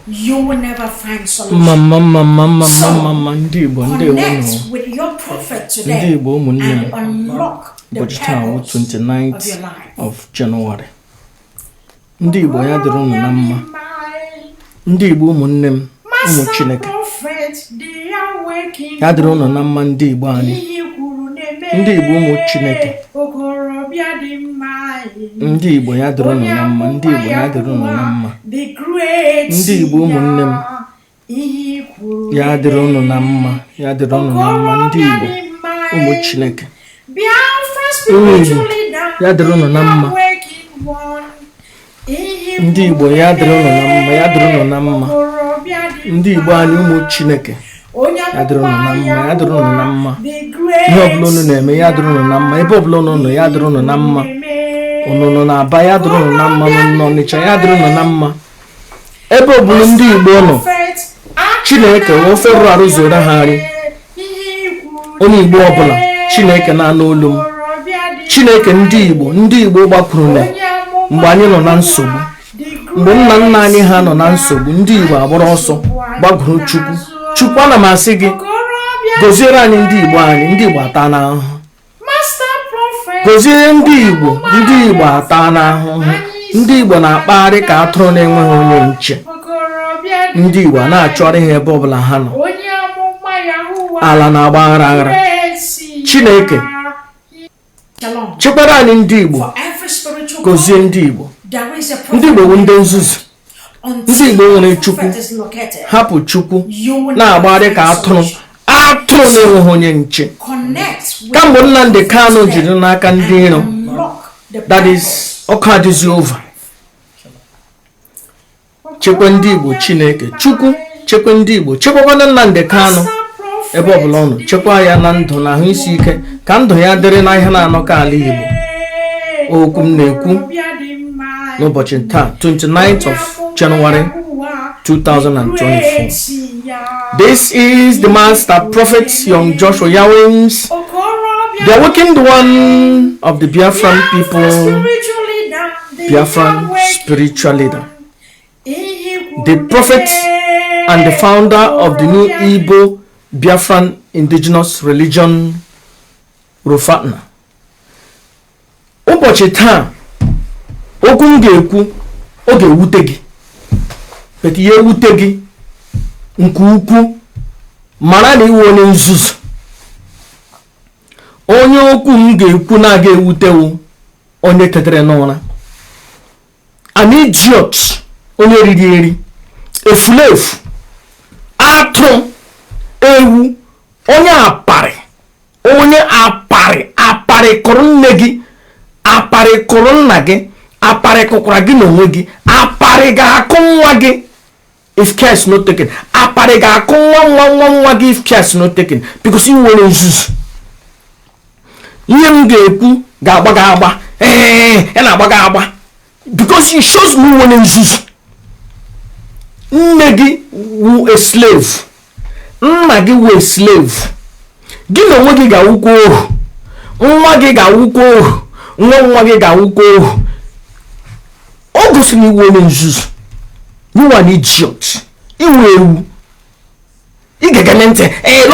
you will never find solution. Connect with your prophet today and unlock the purpose 29th of your life. of January. Ndị Igbo ya dịrị unu na mma. Ndị Igbo ụmụnne m, ụmụ Chineke. Ya dịrị unu na mma ndị Igbo anyị. Ndị Igbo ụmụ Chineke. Ndị Igbo ya dịrị unu na mma. Ndị Igbo ya dịrị unu na mma. Ndị Igbo ụmụnne m. Ya dịrị unu na mma. Ya dịrị unu na mma. Ndị Igbo ụmụ Chineke. Ya dịrị unu na mma. Ndị Igbo ya dịrị unu na mma. Ya dịrị unu na mma. Ndị Igbo anyị ụmụ Chineke. Ya dịrị unu na mma. Ya dịrị unu na mma. Ihe ọbụla unu na-eme ya dịrị unu na mma. Ebe ọbụla unu nọ ya dịrị unu na mma. Unu nọ n'Aba ya dịrị unu na mma. Unu nọ n'Ọnịcha ya dịrị unu na mma. Ebe ọbụla ndị Igbo nọ, Chineke ofe rụrụ arụ zoro ha nri. Onye Igbo ọbụla Chineke na-anụ olu m. Chineke ndị Igbo gbakwuru na mgbe anyị nọ na nsogbu, mgbe nna nna anyị ha nọ na nsogbu, ndị Igbo agbara ọsọ gbagoro Chukwu ana m asị gị goziere anyị ndị Igbo anyị. Ndị Igbo ata n'ahụhụ. Goziere ndị Igbo ata n'ahụhụ. Ndị Igbo na-akpagharị ka atụrụ na-enweghị onye nche. Ndị Igbo na-achọrọ ihe ebe ọbụla ha nọ. Ala na-agba aghara. Chineke chekwara anyị ndị Igbo. Gozie ndị Igbo. Ndị Igbo bụ ndị nzuzu. Ndị Igbo nwere Chukwu, hapụ Chukwu, na-agbagharị ka atụrụ na-enweghị onye nche. Kamgbe Nnamdi Kanu jiri n'aka ndị iro, that is ọkụ adịzi over. Chekwa ndị Igbo Chineke. Chukwu chekwa ndị Igbo. Chekwakwana Nnamdi Kanu ebe ọbụla ọ nọ. Chekwa ya na ndụ na ahụ isi ike, ka ndụ ya dịrị na ihe na-anọ ka ala Igbo. Okwu m na-ekwu n'ụbọchị taa 29th of January 2024. This is the Master Prophet Young Joshua Yawins, the awakened one of the Biafran people, Biafran spiritual leader, the prophet and the founder of the new Igbo Biafran indigenous religion, Rufatna. Ụbọchị taa okwu m ga-ekwu ọ ga-ewute gị, bet ihe ewute gị nke ukwu, mara na iwe onye nzuzu. Onye okwu m ga-ekwu na-aga ewutewo onye tetere n'ụra, an idiot, onye riri eri, efulefu, atụ, ewu, onye apari kụrụ nne gị, apari kụrụ nna gị, apari kụkwara gị n'onwe gị, apari ga-akụ nwa gị if care is not taken. Apari ga-akụ nwa gị if care is not taken, because you nwere nzuzu. Ihe m ga-ekwu ga-agba gị agba, ya na-agba gị agba, because it shows me nwere nzuzu. Nne gị wu a slave, nna gị wu a slave, gị na onwe gị ga-awụkwa ohu, nwa gị ga-awụkwa ohu, nwa gị ga-awụkwa ohu. Ọ gosiri na iwu onye nzuzu. You are an idiot. Iwu ewu. Ị ga-egene ntị.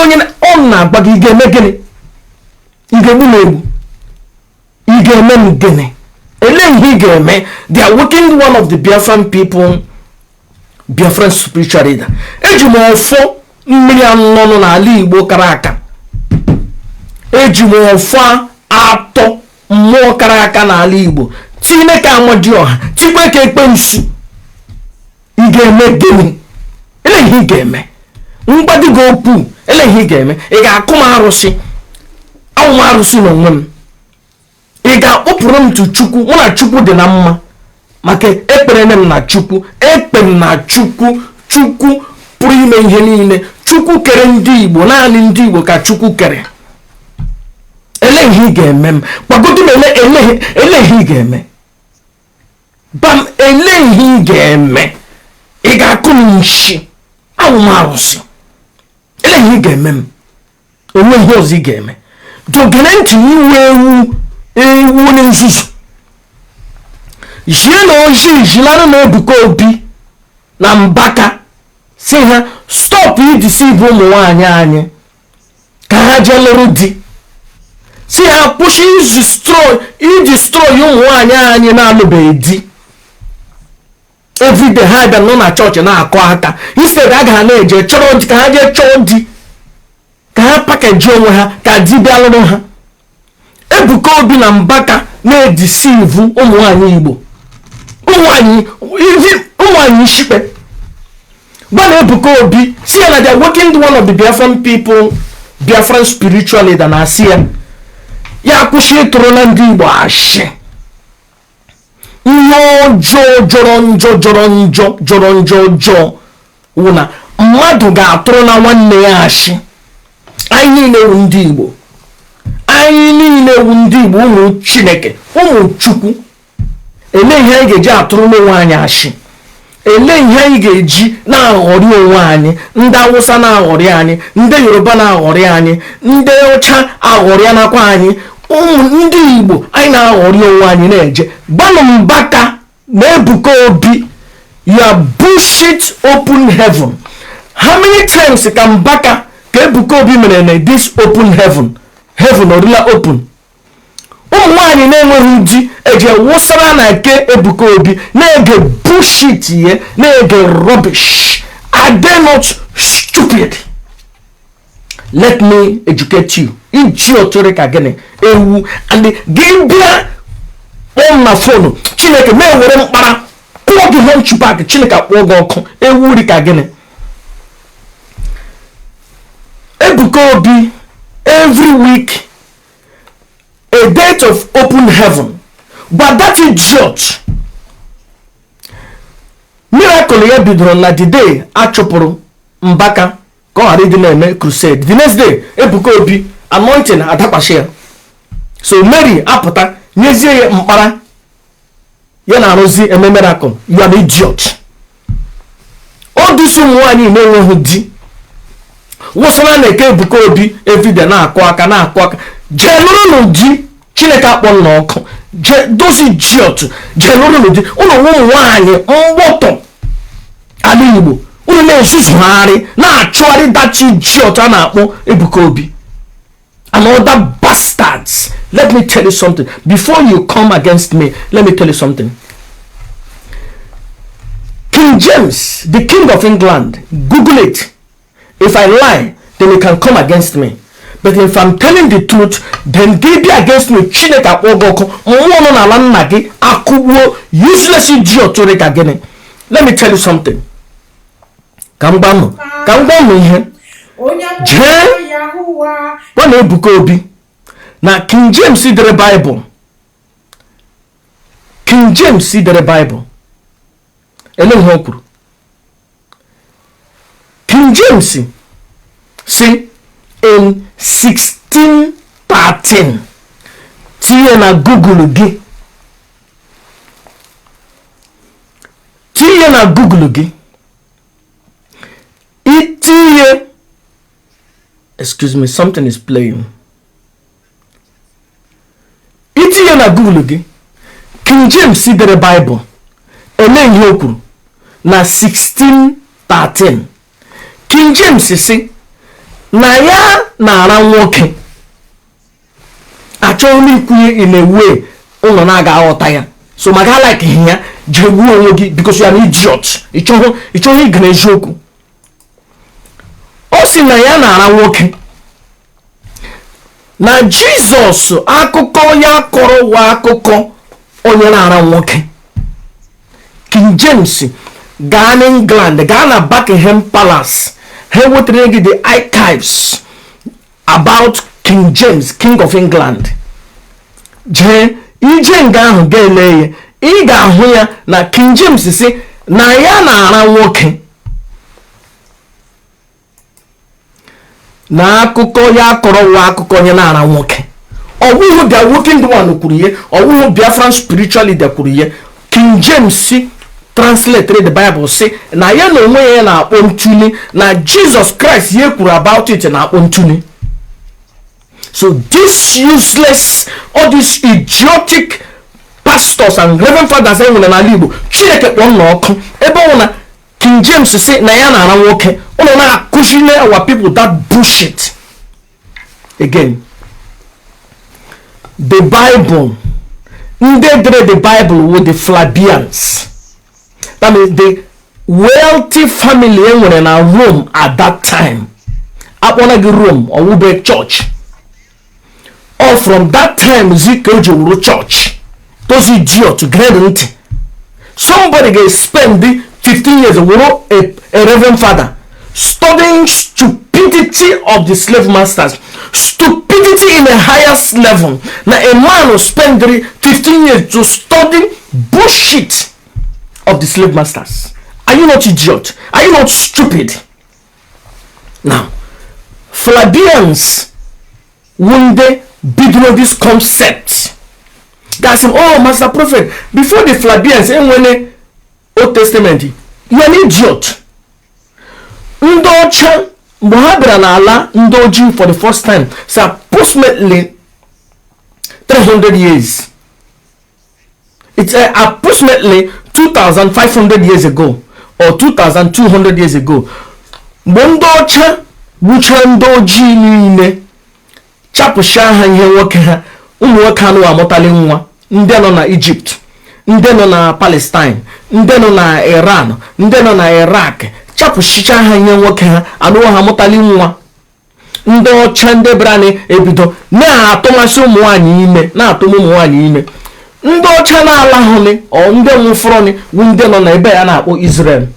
Onye ọ na-agba gị ga-eme gịnị? Ị ga-egbu m egbu. Ị ga-eme m gịnị? Ele ihe ị ga-eme? They are working one of the Biafran people, Biafran spiritual leader. Eji m ọfọ mmiri anụnụ n'ala Igbo kara aka. Eji m ọfọ atọ mmụọ kara aka n'ala Igbo. Chineke Amadioha, Chikweke Ekpensu. Ị ga-eme gịnị? Ele ihe ị ga-eme? Mgbadi gị okwu, ele ihe ị ga-eme? Ị ga-akụ m arụsị, awụ m arụsị n'onwe m. Ị ga-akpọpụrụ m tu Chukwu, mụ na Chukwu dị na mma, maka ekpere m na Chukwu, ekpere m na Chukwu. Chukwu pụrụ ime ihe niile. Chukwu kere ndị Igbo, naanị ndị Igbo ka Chukwu kere. Ele ihe ị ga-eme m? Gbagodu m ele ihe ị ga-eme? Bam, ele ihe ị ga-eme? Ị ga-akụ m nshi, awụ m arụsị. Ele ihe ị ga-eme m? Onwe ihe ọzọ ị ga-eme. Dogene ntị iwu ewu onye nzuzu. Jie na ojii jilanụ na Ebuka Obi na Mbaka sị ha stop ideceive ụmụ nwaanyị anyị ka ha jee lụrụ di. Si ha kwụsị idestroy ụmụ nwaanyị anyị na-alụbeghị di. Everyday ha bịa nọ na chọọchị na-akọ aka, instead a ga na-eje chọrọ di, ka ha jee chọọ di, ka ha pakeji onwe ha ka di bịa lụrụ ha. Ebuka Obi na Mbaka na-edeceive ụmụ nwaanyị Igbo, ụmụ nwaanyị Ishikpe. Gwana Ebuka Obi si ya na they are working one of the Biafran people, Biafran spiritual leader, na asị ya kwụsị ịtụrụ na ndị Igbo ashị. Ihe ọjọọ jọrọ njọ wụ na mmadụ ga-atụrụ na nwanne ya ashị. Anyị niile wụ ndị Igbo, ụmụ Chineke, ụmụ Chukwu. Ele ihe anyị ga-eji atụrụ n'onwe anyị ashị. Ele ihe anyị ga-eji na-aghọrị onwe anyị. Ndị Awụsa na-aghọrị anyị, ndị Yoruba na-aghọrị anyị, ndị ọcha aghọrị anakwa anyị. Ndị Igbo anyị na-aghọrị onwe anyị na-eje. Gbanụ Mbaka na Ebuka Obi, ya bullshit open heaven. How many times ka Mbaka ka Ebuka Obi mere na this open heaven orila open? Ụmụ nwaanyị na-enweghị di eje wụsara na nke Ebuka Obi na-ege bullshit ye, na-ege rubbish. Are they not stupid? Let me educate you. Iji otore ka gịnị ewu and gị bịa kpọọ na fonu Chineke mee were mkpara kpụọ gị lunch bag, Chineke akpụọ gị ọkụ ewu ri ka gịnị. Ebuka Obi every week a date of open heaven, but that idiot miracle ya bidoro na the day achụpụrụ Mbaka ka ọ ghara ịdị na-eme crusade. The next day Ebuka Obi anointing adakwasị ya. So Mary apụta nyezie ya mkpara ya na-arụzi eme miracle. You are an idiot. Ọ dịsị ụmụ nwaanyị na-enweghị di wụsara na eke Ebuka Obi everyday na-akụ aka jee lụrụ di. Chineke akpọ n'ọkụ dozi idiot jee lụrụ di. Ụlọ ụmụ nwaanyị mgbọtọ ala Igbo, unu na-ezuzugharị na-achụgharị dachi idiot a na-akpọ Ebuka Obi and other bastards. Let me tell you something before you come against me. Let me tell you something. King James, the King of England, Google it. If I lie, then you can come against me. But if I'm telling the truth, then they be against me. Chineke akpọgọkụ mmụọ na ala nna gị akụgbuo useless idiot reka gịnị. Let me tell you something. Ka m gwa m ihe. Jee gwana Ebuka Obi na King James dere Bible. King James dere Bible. Ele ihe o kwuru. King James si in 1613. Tinye na Google gị. Itinye. Excuse me, something is playing. Itinye na Google gị. King James dere Bible. Ele ihe o kwuru na 1613. King James si na ya na-ara nwoke. Achọghị m ikwunye in a way ụlọ na-aga aghọta ya. So maka like ihe ya jee gbuo onwe gị because you are an idiot. Ịchọghị ịga n'eziokwu. Ọ sị na ya na-ara nwoke. Na Jizọs akụkọ ya kọrọ wa akụkọ onye na-ara nwoke. King James gaa na England, gaa na Buckingham Palace, he wetara gị the archives about King James, King of England. Jee ije nga ahụ ga-ele ya, ị ga-ahụ ya na King James si na ya na-ara nwoke. Na akụkọ ya kọrọ wa akụkọ onye na-ara nwoke. Ọwụhụ the working one kwuru ihe, ọwụhụ Biafran spiritual leader kwuru ihe. King James translated the Bible say na ya na onwe ya na-akpọ ntuli na Jesus Christ ye kwuru about it na-akpọ ntuli. So this useless, all these idiotic pastors and reverend fathers enwere n'ala Igbo, Chineke kpọọ n'ọkụ ebe ọ na King King James say na ya na nwoke ụlọ na-akụzile our people that bullshit. Again, the Bible, the Bible with the Flavians, that means the wealthy family in Rome at that time, Aponagi Rome or Ube Church, or from that time Zikojo Church, those idiots great. Somebody can spend 15 years a reverend father studying stupidity of the slave masters, stupidity in the highest level. Now a man will spend 15 years to study bullshit of the slave masters. Are you not idiot? Are you not stupid? Now, Flavians, when they begin this concept, that's him. Oh, Master Prophet, before the Flavians, and when the Old Testament, you're an idiot. Ndocha Muhabra na ala Ndoji for the first time. So approximately 300 years. It's approximately 2,500 years ago or 2,200 years ago. Ndocha wucha Ndoji niile chapụsha ha ihe nwoke ha ụmụ nwoke anụ amụtali nwa ndị nọ na Egypt, ndị nọ na Palestine, ndị nọ na Iran, ndị nọ na Iraq. Chapụshicha ha ihe nwoke ha anụ ha mụtali nwa. Ndị ọcha ndị brani ebido na-atụmasị ụmụ nwaanyị ime, na-atụm ụmụ nwaanyị ime. Ndị ọcha na-alahụli ọ ndị nwụfọrọni wu ndị nọ na ebe ya na-akpọ Israel.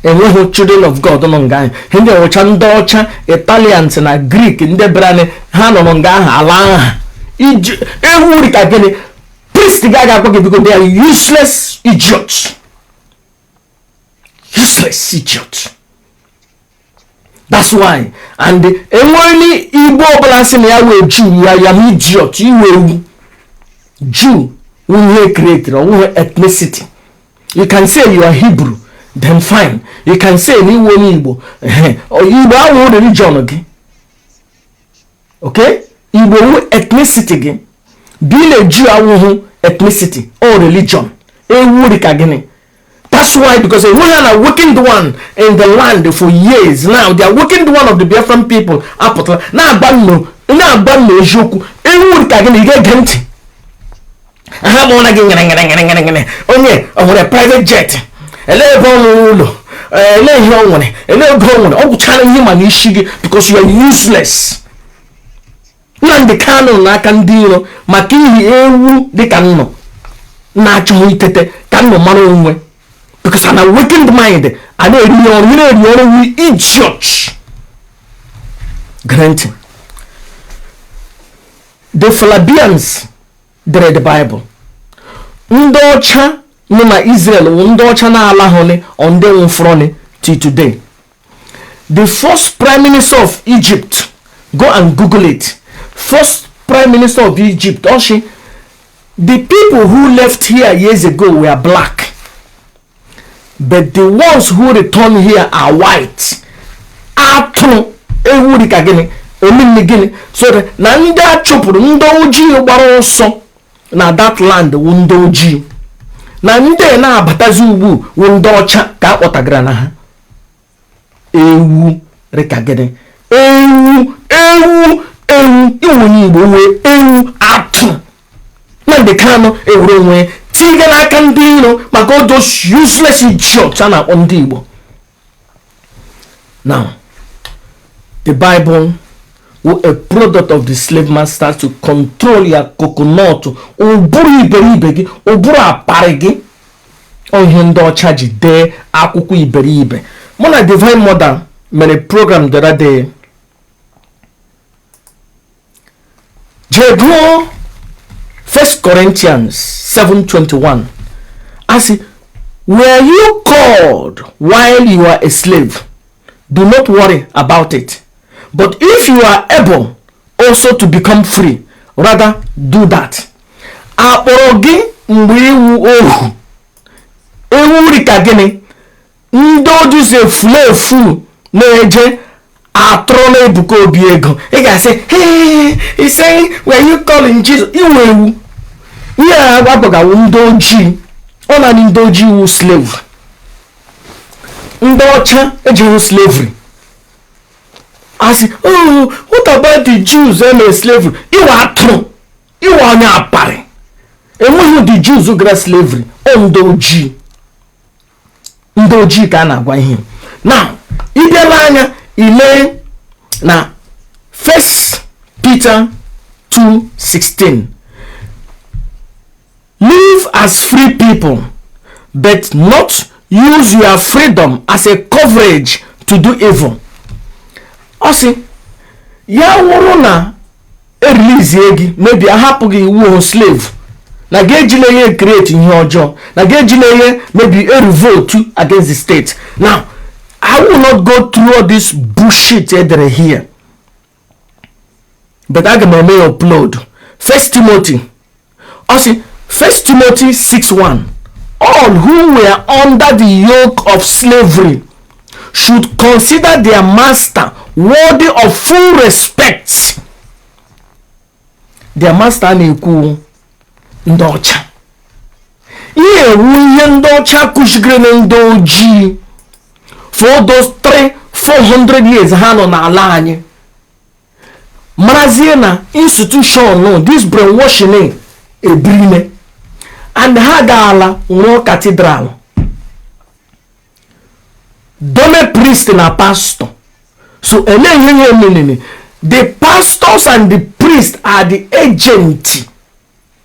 Enweghị children of God nọ nga ahụ. Ndị ọcha ndị ọcha Italians na Greek ndị brani ha nọ nga ahụ ala ha. Ewu rika gịnị priest ga-aga akpọ gị because they are useless idiots. Useless idiot. That's why. And enweli Igbo ọbụla sị na ya wee Jew, ya am idiot. Iwe Jew, we created or we ethnicity. You can say you are Hebrew, then fine. You can say ni we Igbo. Or Igbo awu religion again. Okay? Igbo ethnicity again. Being a Jew awu ethnicity or religion. Ewu rikagene. That's why, because we are working the one in the land for years now. They are working the one of the Biafran people. Now, Banno, Joku, and would get I have one again. Only on a private jet. A little go challenge him and Ishigi because you are useless. Nan the canon, I can deal. Maki, ewu, the cano. Nacho, tete, cano, mano. Because I'm a wicked mind. I know we idiots. Granted. The Flavians, they read the Bible. Ndocha nuna Israel, Ndocha na Allahone on the unfrone till today. The first prime minister of Egypt, go and Google it. First prime minister of Egypt, Oshi, the people who left here years ago were black. But the ones who return here are white. So that nanda chopuru ndoji ubaroso na that land ndoji. Na nde na abatazi ugbu ndocha ka akpọtagara na ha. Ewu rekagene. Ewu iwonyi Igbo we ewu atụ. Na ndị kano ewuru onwe tiga na aka ndị iro maka all those useless idiots a na-akpọ ndị Igbo. Now, the Bible was a product of the slave masters to control your coconut. Uburu iberibe gị, uburu apari gị. Ihe ndị ọcha ji dee akwụkwọ iberibe. Mụ na Divine Mother mere program the other day. Jego 1 Corinthians 7:21. I say, were you called while you are a slave? Do not worry about it. But if you are able also to become free, rather do that. Akpọrọ gị mgbe iwu ohu. Ewu rika gịnị? Ndị ojuze fulefu na-eje atụrụ na ebuka obi ego. Ị ga-asị, hey, he's saying, were you calling Jesus? Iwu ewu. Ihe a agbagawo ndị ojii. Ọ na ndị ojii wu slave. ndị ọcha ejighị slavery. Asị, oh, what about the Jews eme slavery? Iwe atụrụ, iwe onye aparị. Enweghị the Jews gara slavery, ndị ojii. Ndị ojii ka a na-agwa ihe. Now, ịbịala anya ile na 1 Peter 2:16. Live as free people, but not use your freedom as a coverage to do evil. Osi, ya wụrụ na release gị, maybe ahapụ gị iwu slave, na ga-ejile ihe create ihe ọjọọ, na ga-ejile ihe maybe a revolt against the state. Now, I will not go through all this bullshit here, but I can upload 1 Timothy. Osi, 1 Timothy 6:1. All who were under the yoke of slavery should consider their master worthy of full respect. Their master na-ekwu ndị ọcha. Ihe ewu ihe ndị ọcha kụzigere na ndị ojii for those 300-400 years ha nọ n'ala anyị. Marazie na institution no, this brainwashing ebirine. And ha gaala nwụọ cathedral. Dome priest na pastor. So the pastors and the priests are the agent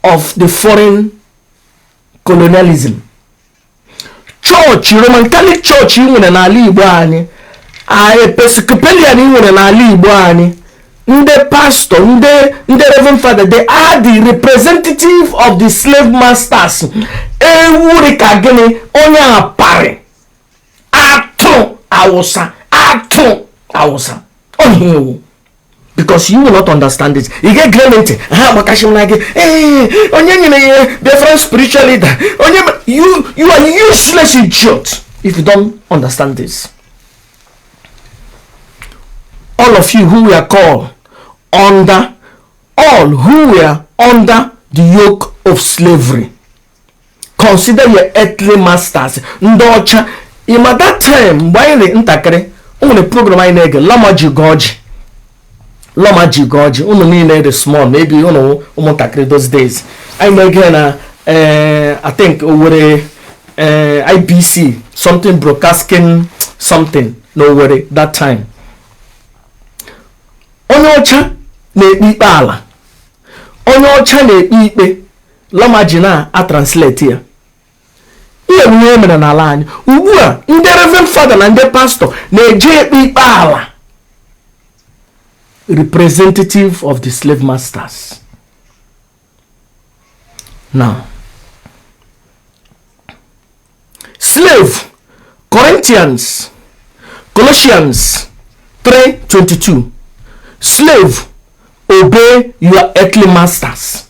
of the foreign colonialism. Church, Roman Catholic Church nwere n'ala Igbo anyị, Episcopalian nwere n'ala Igbo anyị. The pastor, the reverend father, they are the representative of the slave masters. Ewurika gini onye apare atu awusa. Because you will not understand it. You get granted. Be a friend spiritual leader. You are useless idiot if you don't understand this. All of you who were called under the yoke of slavery, consider your earthly masters. Ndocha, in that time, why the intakere, only program I neg, Lamaji Goji, only the small, maybe you know, those days. I know again, I think over IBC, something broadcasting, something, no worry, that time. Onye ọcha na-ekpe ikpe ala, onye ọcha na-ekpe ikpe, Lamaji a translate ya. Ihe nwere mere n'ala anyị. Ugbu a ndị reverend father na ndị pastor na-eje ekpe ikpe ala, representative of the slave masters. Now, slave, Colossians 3:22. Slave, obey your earthly masters.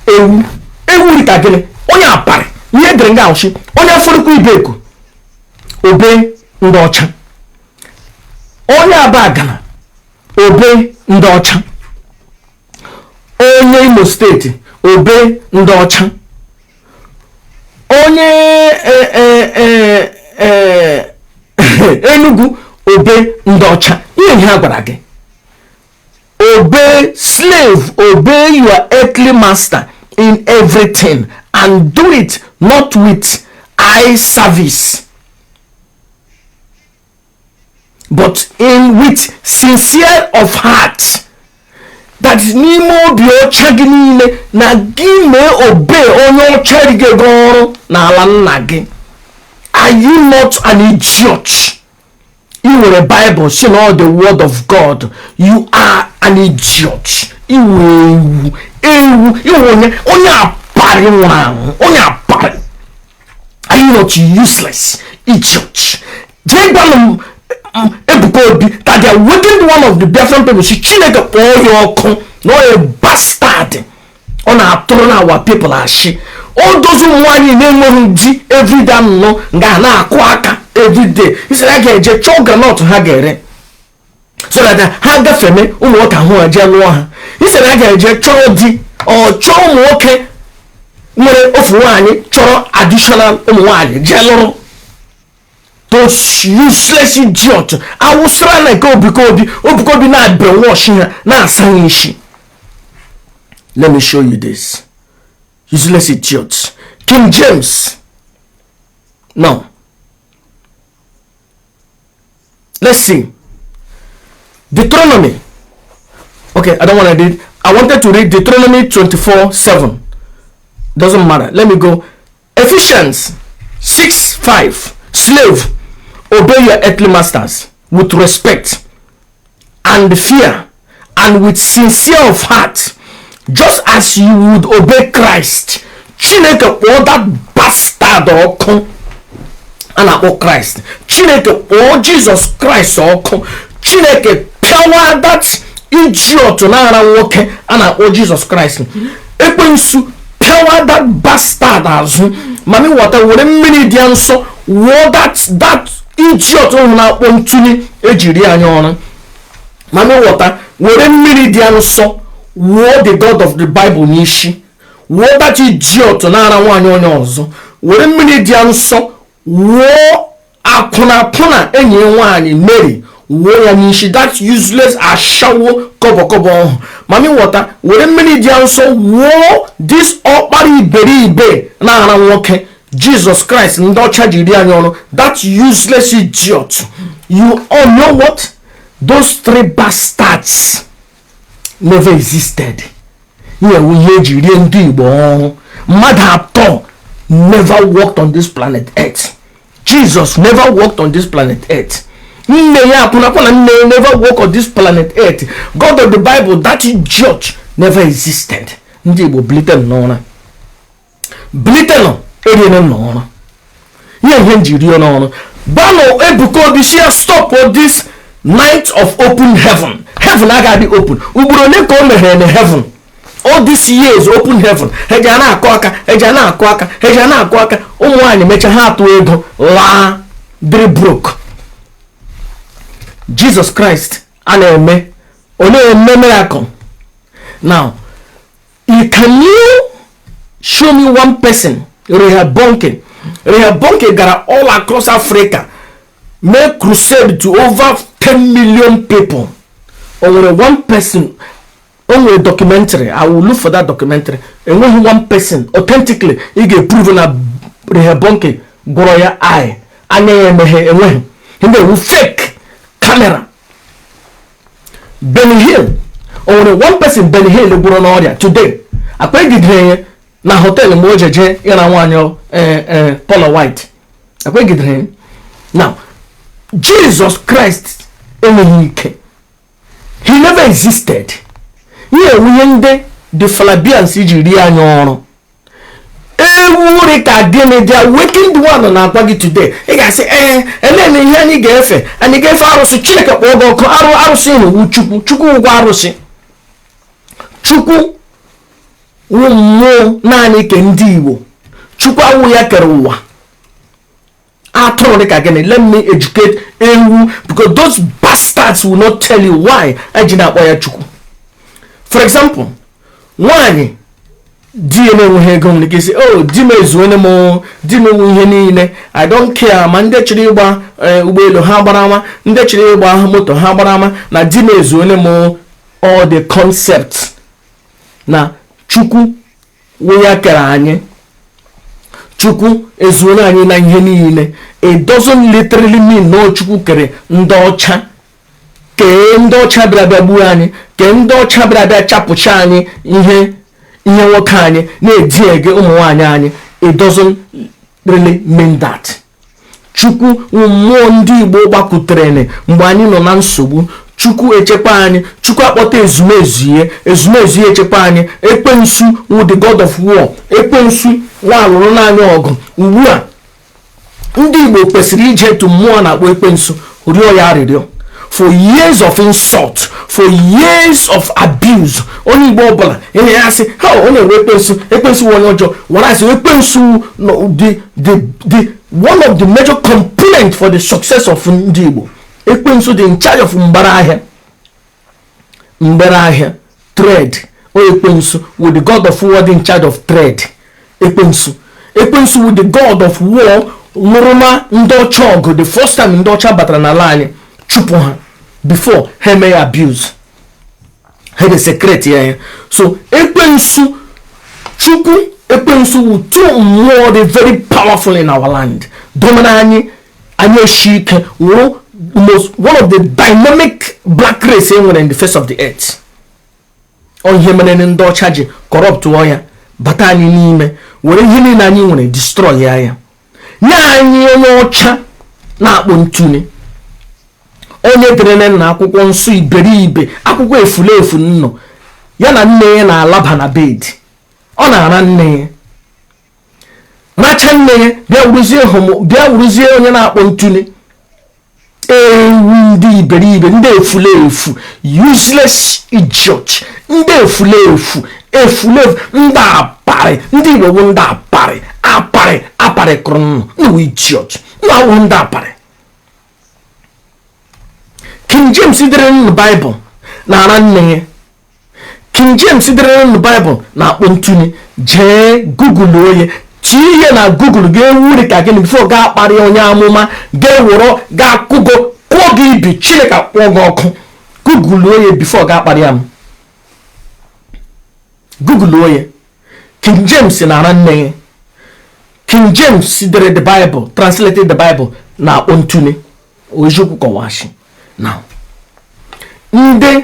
Ewu rika gini onye apare ihe dere nga oshi onye afọrọkwa ibeku obey ndị ọcha. Onye abagana obey ndị ọcha. Onye Imo steeti obey ndị ọcha. Onye Enugu obey ndị ọcha. Ihe ha gwara gị. Obey, slave, obey your earthly master in everything, and do it not with eye service, but with sincere of heart. That n'ime obi ọcha gị niile na gị mee obey onye ọcha gị gọrọ n'ala nna gị. Are you not an idiot? You were a Bible, see all the word of God. You are an idiot. You only apari. Are you not useless idiot? That they are working one of the different people. She chineke all your no a bastard. On our throne, our people are she. All those who want you name every damn no ngana kwaka every day. He said I get a choga not to hagere. So that I have feme what I want to. He said I get a chodi or chomoke more of one cho additional one jello. those useless idiots. I will try like Obikobi na brainwashing na asanishi. Let me show you this. Useless idiots. King James. Now, let's see. Deuteronomy. Okay, I don't want to read. I wanted to read Deuteronomy 24:7. Doesn't matter. Let me go. Ephesians 6:5. Slave, obey your earthly masters with respect and fear and with sincere of heart, just as you would obey Christ. Chineke or that bastard or come and Christ. Chineke or Jesus Christ or come. Chineke power that idiot na woke and Jesus Christ. Ekwensu power that bastard as mami water wore mini dia nso wo that idiot na ontuni ejiri anya ona. Mami water wore mini dia nso wo the God of the Bible nishi. Wo that idiot na nwanya onye ozo. Wore mini dia nso wo akuna enyi nwanyị Mary. Wo ya nishi that useless ashawo kobo mami water wore many dia so wo this okpari iberibe na nwoke Jesus Christ ndo charge anya ono that useless idiot. You all know what? Those three bastards never existed. Yeah, we hear jiri ndị Igbo mmadụ atọ never walked on this planet Earth. Jesus never walked on this planet Earth. Never walk on this planet Earth. God of the Bible, that idiot never existed. Ndi Igbo blitten no. Blitten no. No. Bano ebuko bishia stop for this night of open heaven. Heaven I gotta be open. Uburu ne come in heaven. All these years open heaven. Hejana akwaka. Umwani mecha hatu ego la dri broke. Jesus Christ only a miracle. Now, can you show me one person? Rehabonke got all across Africa, make crusade to over 10 million people. Only one person, only a documentary. I will look for that documentary. And when one person authentically he get proven a Rehabonke Goroya eye and he will fake camera. Benny Hill, only one person. Benny Hill, the Buronoria today. I played it na hotel in Mojeje in Awanyo, Paula White. I played it now. Jesus Christ, he never existed. Here we end the Falabians, Ijiriano. They are waking the one on our body today. They can say, and then he gave it, and he gave us a check up over Chuku Chuku Nani Kendiwo Chuka Wuyakerwa. I told again, let me educate you because those bastards will not tell you why I did not wire Chuku. For example, why DNA will go say, oh, Dime is winning Dime will I don't care, man. That's Riba, Ubelo Habarama, that's Riba, Moto Habarama, na Dime is winning all the concepts. Na Chuku, we are Karanye. Chuku is winning na Yenine. It doesn't literally mean no Chuku Kere, Ndocha. Kendocha Brababuani, Kendocha Braba Chapuchani, ihe it doesn't really mean that. Chuku umondi Igbo gbakuterene mgbe anyị nọ na nsogbu. Chuku echekwa anyị. Chuku akpọta ezumezuye echekwa anyị. Ekwensu wụ the God of war. Ekwensu nwa alụrụ naanị ọgụ. Ugbu a ndị Igbo kwesịrị ije to mmụọ na-akpọ ekwensu rịọ ya arịrịọ. For years of insult, for years of abuse, only Bobola, and I say, how only weapons, what I say, weapons, no, the one of the major components for the success of Ndibo, Ekwensu, the in charge of Mbarahe, trade, or Ekwensu, with the God of war in charge of trade, Ekwensu with the God of war nụrụma ndị ọcha ọgụ the first time ndị ọcha batara n'ala anyị chụpụ ha before ha eme ya abuse ha dị secret ya. So ekwensu chukwu ekwensu wu two mmụọ dị very powerful in our land. Domina anyị eshi ike wụrụ one of the dynamic black race enwere in the face of the earth. Ihe mere ndị ọcha ji corrupt ya bata anyị n'ime were ihe niile anyị nwere destroy ya nye anyị onye ọcha na-akpọ ntụne, onye dere na akwụkwọ nsọ iberibe, akwụkwọ efulefu nnọ ya na nne ya na-alaba na bed, ọ na-ara nne ya racha nne ya bịa wuruzie onye na-akpọ ntụne. Ewu ndị iberibe, ndị efulefu, useless idiot, ndị efulefu ndị aparị, ndị Igbo bụ ndị aparị kụrụ ndị idiot, ndị awụ ndị aparị. King James dere na Bible na-ara nne ya. King James dere na Bible na-akpọ ntụne. Jee Google onye tie ihe na Google ga-ewuri ka gịnị before ga-akparị onye amụma ga-ewụrọ ga-akụgo kwụọ gị ibi Chineke kpụọ gị ọkụ. Google onye before ga-akparị ya. Google onye King James na-ara nne ya. King James dere the Bible, translated the Bible na-akpọ ntụne. Ojukwu kọwashi. Now, ndị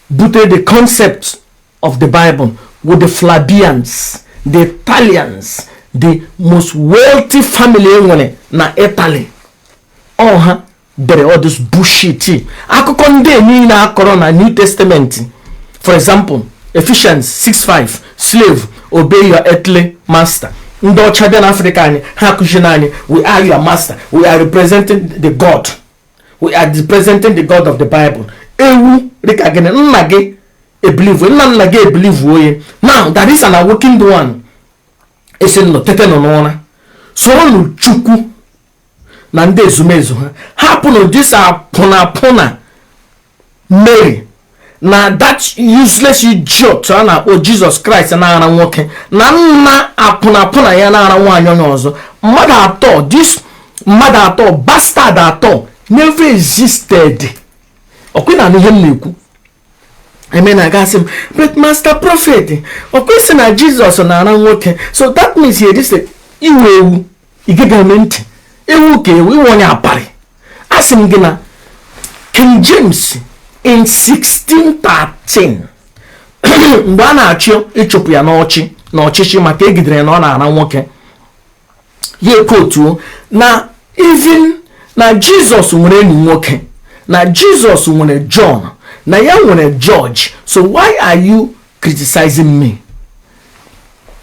butere the concept of the Bible with the Flavians, the Italians, the most wealthy family enwere na Italy. All ha dere all this bullshit. Akụkọ ndị niile akọrọ na New Testament. For example, Ephesians 6:5, slave, obey your earthly master. Ndị ọcha bịa n'Africa anyị ha akụziri anyị, we are your master, we are representing the God. We are representing the God of the Bible. Ewu dịka gịnị nna gị ebelieve, nna gị ebelieve onye. Now that is an awakened one. Esi nọ tete nọ n'ụra soro n'Chukwu na ndị ezumezu ha hapụnụ this apụna Mary na that useless idiot a na-akpọ Jesus Christ na-ara nwoke na nna apụna ya na-ara nwaanyị onye ọzọ. Mmadụ atọ bastard atọ never existed. Okwina na ihe m na-ekwu. Amen. I got him. But Master Prophet, okwesi na Jesus na-ara nwoke. So that means here this iwu igegament ewu ke ewu onye aparị. Asim gị na King James in 1613 mgbe a na-achọ ịchụpụ ya n'ọchịchị maka egidere na ọ na-ara nwoke. Ye kotu na even na Jesus nwere enyi nwoke, na Jesus nwere John, na ya nwere George. So why are you criticizing me?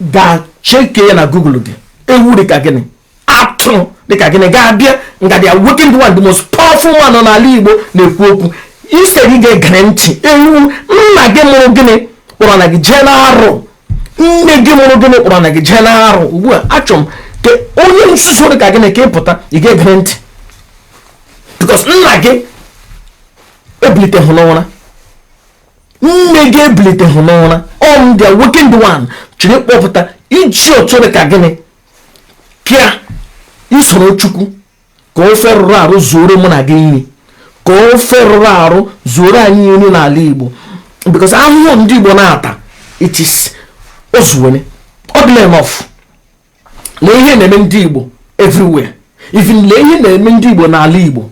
Ga check ya na Google gị. Ewu dịka gịnị? Atụ dịka gịnị? Ga-abịa nga the awakened one, the most powerful man on ala Igbo na-ekwu okwu. Instead ị ga-egere ntị. Ewu nna gị mụrụ gịnị kpọrọ na gị jee n'arụ. Nne gị mụrụ gịnị kpọrọ na gị jee n'arụ. Ugbu a achọ m ka onye nsusu dịka gịnị ka ị pụta ị ga-egere ntị. Because nna gị ebiliteghị n'ụra, nne gị ebiliteghị n'ụra. On the awakened one chiri kpọpụta iji otu dịka gịnị pịa isoro Chukwu ka ofe rụrụ arụ zuoro mụ na gị nri, ka ofe rụrụ arụ zuoro anyị nri n'ala Igbo. Because ahụhụ ndị Igbo na-ata it is ozuwene oddly enough. Lee ihe na-eme ndị Igbo everywhere. Even lee ihe na-eme ndị Igbo n'ala Igbo.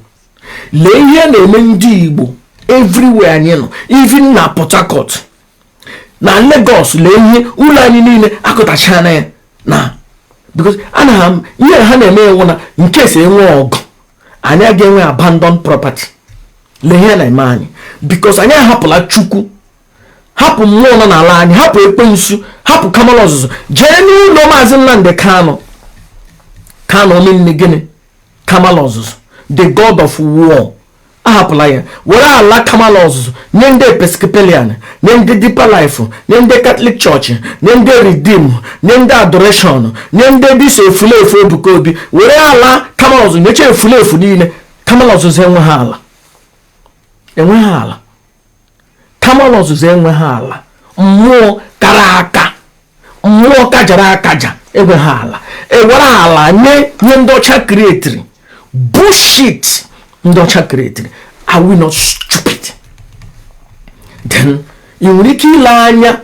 Lee ihe na-eme ndị Igbo everywhere anyị nọ. Even na Port Harcourt, na Lagos, lee ihe ụlọ anyị niile akụtacha na ya na because ihe ha na-eme ewu na nke si enwe ọgụ anyị aga enwe abandoned property. Lee ihe na-eme anyị because anyị ahapụla Chukwu, hapụ mmụọ nọ n'ala anyị, hapụ ekwensu, hapụ kamala ọzụzụ, jee n'ụlọ Maazị Nnamdi Kanu omenne gịnị kamala ọzụzụ, the god of war. Ahapụla ya were ala kamala ọzụzụ nye ndị Episcopalian, nye ndị Deeper Life, nye ndị Catholic Church, nye ndị Redeem, nye ndị Adoration, nye ndị Bishop Efulefu Ebuka Obi. Were ala kamala ọzụzụ nyecha efulefu niile. Kamala ọzụzụ enweghị ala. Kamala ọzụzụ enweghị ala. Mmụọ kara aka, mmụọ kajara akaja enweghị ala, ewere ala nye ndị ọcha creatri. Bullshit ndị ọcha creatri. Are we not stupid? Then you nwere ike ile anya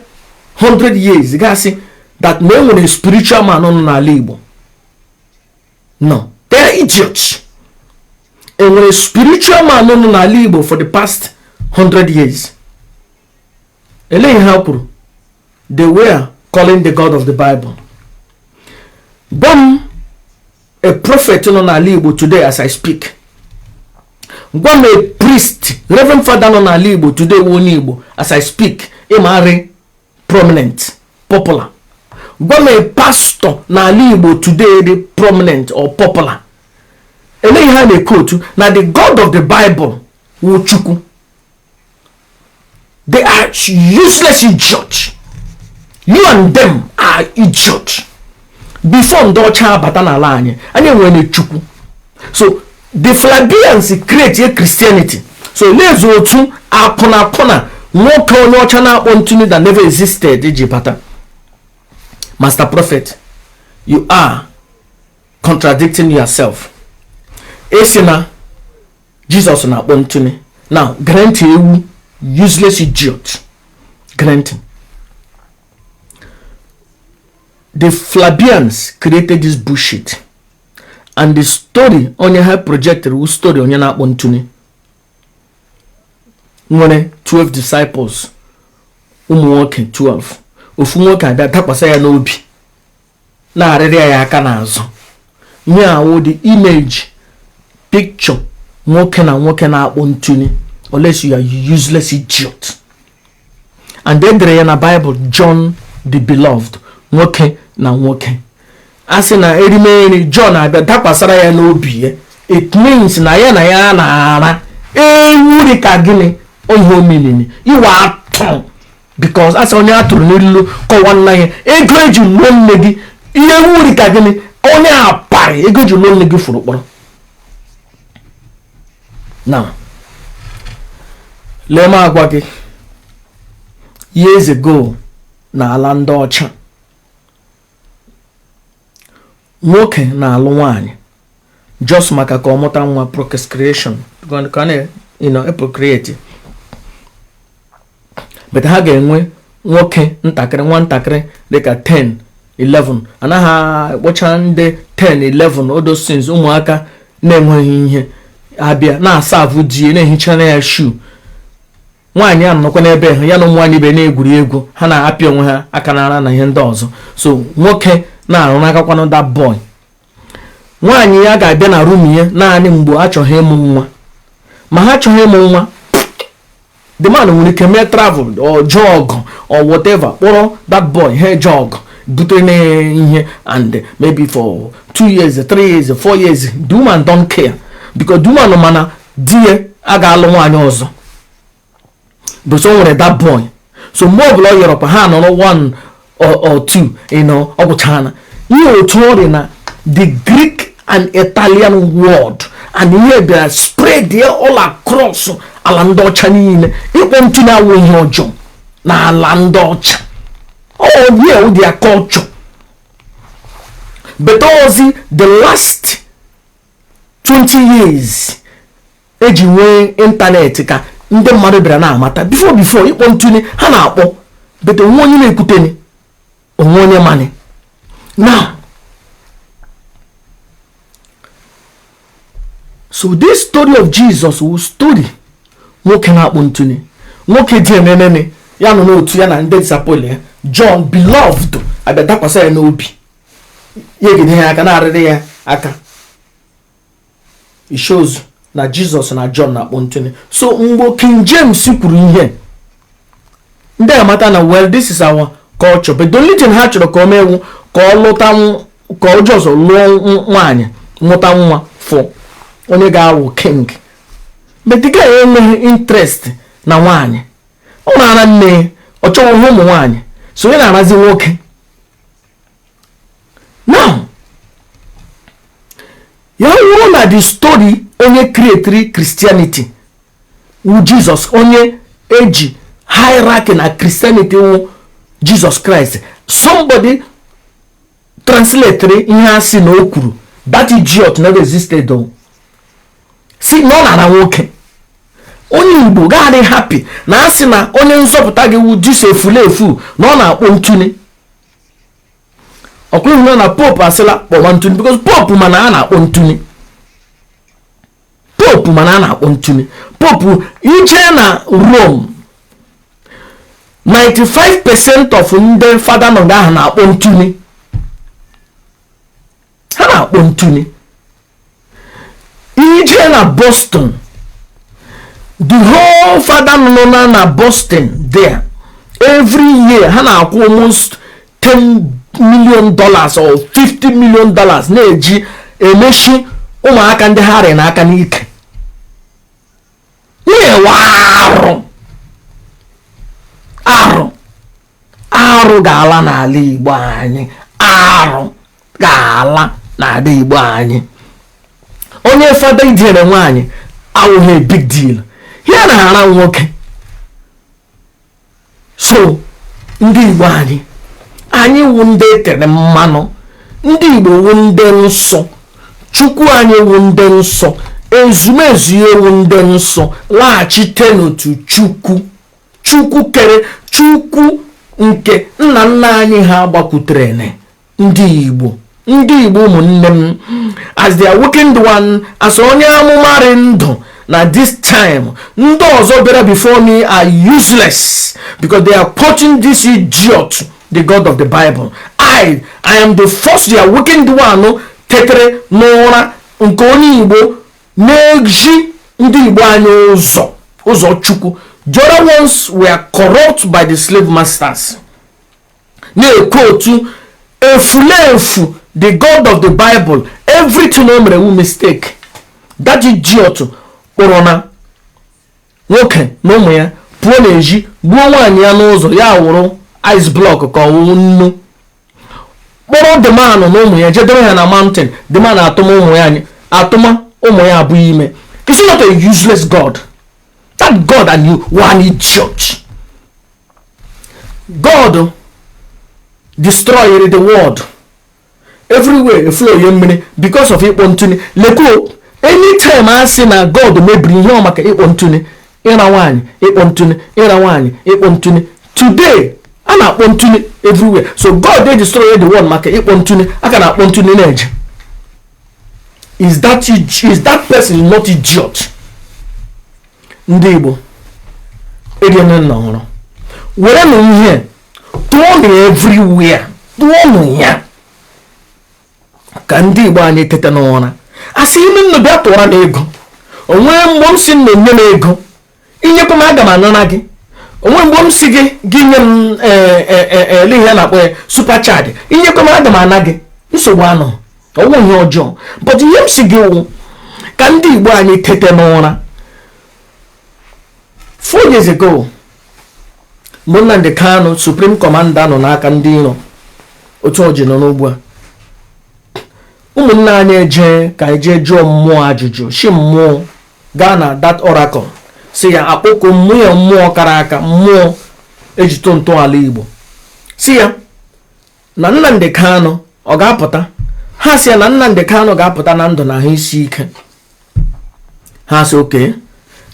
100 years gasị that na enwere a spiritual man nọ n'ala Igbo. No, they are idiots. Enwere spiritual man nọ n'ala Igbo for the past 100 years. Eleghị ha kwuru. They were calling the God of the Bible. Gwam a prophet nọ n'ala Igbo today as I speak. Gwam a priest, Reverend Father nọ n'ala Igbo today onye Igbo as I speak. Ịmari prominent, popular. Gwam a pastor n'ala Igbo today the prominent or popular. Eleghị ha na-ekotu na the God of the Bible wụ Chukwu. They are useless idiots. You and them are idiots. Before ndị ọcha abata n'ala anyị nwere Chukwu. So the Flabians create a Christianity. So lezu otu akụna nwoke onye ọcha na-akpọ ntuni that never existed iji bata. Master Prophet, you are contradicting yourself. Esina Jesus na-akpọ ntuni. Now grant ewu useless idiot. Granting. The Flabians created this bullshit. And the story onye ha projected was story onye na-akpọ ntuni. Nwere 12 disciples. Ụmụ nwoke 12. Ofu nwoke abịa dakwasa ya n'obi. Na-arịrị ya aka n'azụ. Nye awụ the image, picture nwoke na-akpọ ntuni. Unless you are useless idiot. And then there in a Bible, John the beloved. Nwoke na nwoke. Asị na erimeri John abịa dakwasara ya n'obi. It means na ya na-ara ewuri ka gịnị ihe omilini. Iwa atọ. Because asị onye atụrụ n'ilu kọwa nna ya ego eji lụọ nne gị ihe ewuri ka gịnị onye apari ego eji lụọ nne gị furu kpọrọ. Now, lee ma agwa gị years ago na ala ndị ọcha nwoke na-alụ nwaanyị just maka ka ọ mụta nwa procreation procreate. But ha ga-enwe nwoke nwatakịrị dịka 10, 11 anaghị akpọcha ndị 10, 11 odo sins ụmụaka na-enweghị ihe abịa na-asa avụ di na-ehicha na ya shoe. Nwaanyị a nọkwa n'ebe ha ya na nwaanyị ibe na-egwuri egwu ha na-apịa onwe ha aka n'ara na ihe ndị ọzọ. So nwoke na-arụ n'akakwanụ that boy. Nwaanyị ya ga-abịa na room ya naanị mgbe achọghị ịmụ nwa. Ma ha achọghị ịmụ nwa, the man nwere ike mee travel or jog or whatever kpọrọ that boy he jog butere na ihe and maybe for 2 years, 3 years, 4 years the woman don't care because the woman mana di ya aga alụ nwaanyị ọzọ. But so nwere that boy. So more of Europe ha nọ 1 or 2 ọgwụchana. Ihe otu ọ dị na the Greek and Italian word and here they are spread there all across ala ndị ọcha niile. Ịkpọ ntụnye awụ ihe ọjọọ na ala ndị ọcha. Oh yeah, with their culture. But also the last 20 years eji nwee internet ka ndị mmadụ bịara na-amata. Before ịkpọ ntụnye ha na-akpọ but onwe onye na-ekwuteni onwe onye mani. Now so this story of Jesus was story nwoke na-akpọ ntụnye nwoke dị emememe ya nọ n'otu ya na ndị disciple John beloved abịa dakwasa ya n'obi ya egide ya aka na-arịrị ya aka. It shows na Jesus na John na-akpọ ntụnye. So mgbe King James kwuru ihe ndị amata na well this is our culture but the only thing ha chọrọ ka o mewu ka ọ lụta ka ọ jọzọ lụọ nwaanyị mụta nwa for onye ga-awụ king. But the guy enweghị interest na nwaanyị. Ọ na-ara nne ọ chọrọ ụmụ nwaanyị so ị na-arazi nwoke. Now ya wụrụ na the story onye create Christianity wu Jesus onye eji hierarchy na Christianity wu Jesus Christ. Somebody translate ihe asị na o kwuru. That idiot never existed though. Si nọ na nwoke onye Igbo ga-adị happy na asị na onye nzọpụta gị wu Jisọs efulefu na ọ na-akpọ ntụni. Ọkụrụ na Pope asịla kpọwa ntụni because Pope mana a na-akpọ ntụni. Pope mana a na-akpọ ntụni. Pope ije na Rome 95% of ndị fada nọ ahụ na-akpọ ntụni. Ha na-akpọ ntụni. Ije na Boston, the whole fada nọ na Boston there every year ha na-akwụ almost $10 million or $50 million na-eji emechi ụmụaka ndị ha rị n'aka n'ike. Na-ewe arụ ga-ala n'ala Igbo anyị. Arụ ga-ala n'ala Igbo anyị. Onye fada ijere nwaanyị awụghị big deal. Ya na-ara nwoke. So ndị Igbo anyị wụ ndị etere mmanụ. Ndị Igbo wụ ndị nsọ. Chukwu anyị wụ ndị nsọ. Ezumezu ewu ndị nsọ. Laghachite n'otu Chukwu kere, Chukwu nke nna nna anyị ha gbakwutere ndị Igbo ụmụnne m, as their wicked one, as onye amụmarị ndụ na this time ndị ọzọ bịara before me are useless because they are quoting this idiot, the God of the Bible. I am the first, their wicked one tetere n'ụra nke onye Igbo na-eji ndị Igbo anyị ụzọ Chukwu. The other ones were corrupt by the slave masters. Na-ekwu otu efulefu the God of the Bible, everything o mere wu mistake. That idiot kpọrọ na nwoke na ụmụ ya pụọ n'ezi gbuo nwaanyị ya n'ụzọ ya wụrụ ice block ka ọwụ nnu. Kpọrọ the man na ụmụ ya jedebe ha na mountain. The man atụma ụmụ ya abụghị ime. Is he not a useless God? That God and you one idiot. God destroyed the world everywhere flow mmiri because of ịkpọ ntụni. Leko anytime I see na God mebiri ihe maka ịkpọ ntụni, ịra nwaanyị ịkpọ ntụni, ịra nwaanyị ịkpọ ntụni. Today a na-akpọ ntụni everywhere. So God they destroy the world maka ịkpọ ntụni. Aka na-akpọ ntụni na-eje. Is that person not idiot? Ndị Igbo eriene nna ọhụrụ were nụ ihe tụọ everywhere, tụọ nụ ya ka ndị Igbo anyị tete n'ụra. Asị ime nnụ bịa tụọra n'ego. Onwe mgbe m si nna enye m ego inyekwa m aga m anara gị. Onwe mgbe m si gị nye m ele ihe na-akpọ super chat inyekwa m aga m ana gị. Nsogbu anọ ọnwụ ihe ọjọọ. But ihe m si gị wụ ka ndị Igbo anyị tete n'ụra. 4 years ago, Nnamdi Kanu, Supreme Commander nọ n'aka ndị iro otu oji nọ n'ugbu a. Ụmụnne anyị eje ka eje jụọ mmụọ ajụjụ. Shi mmụọ gaa na that oracle si ya akpọkọ mmụọ kara aka, mmụọ ejito ntọala Igbo. Si ya na Nnamdi Kanu ọ ga-apụta. Ha si ya na Nnamdi Kanu ga-apụta na ndụ na ha isi ike. Ha si okay.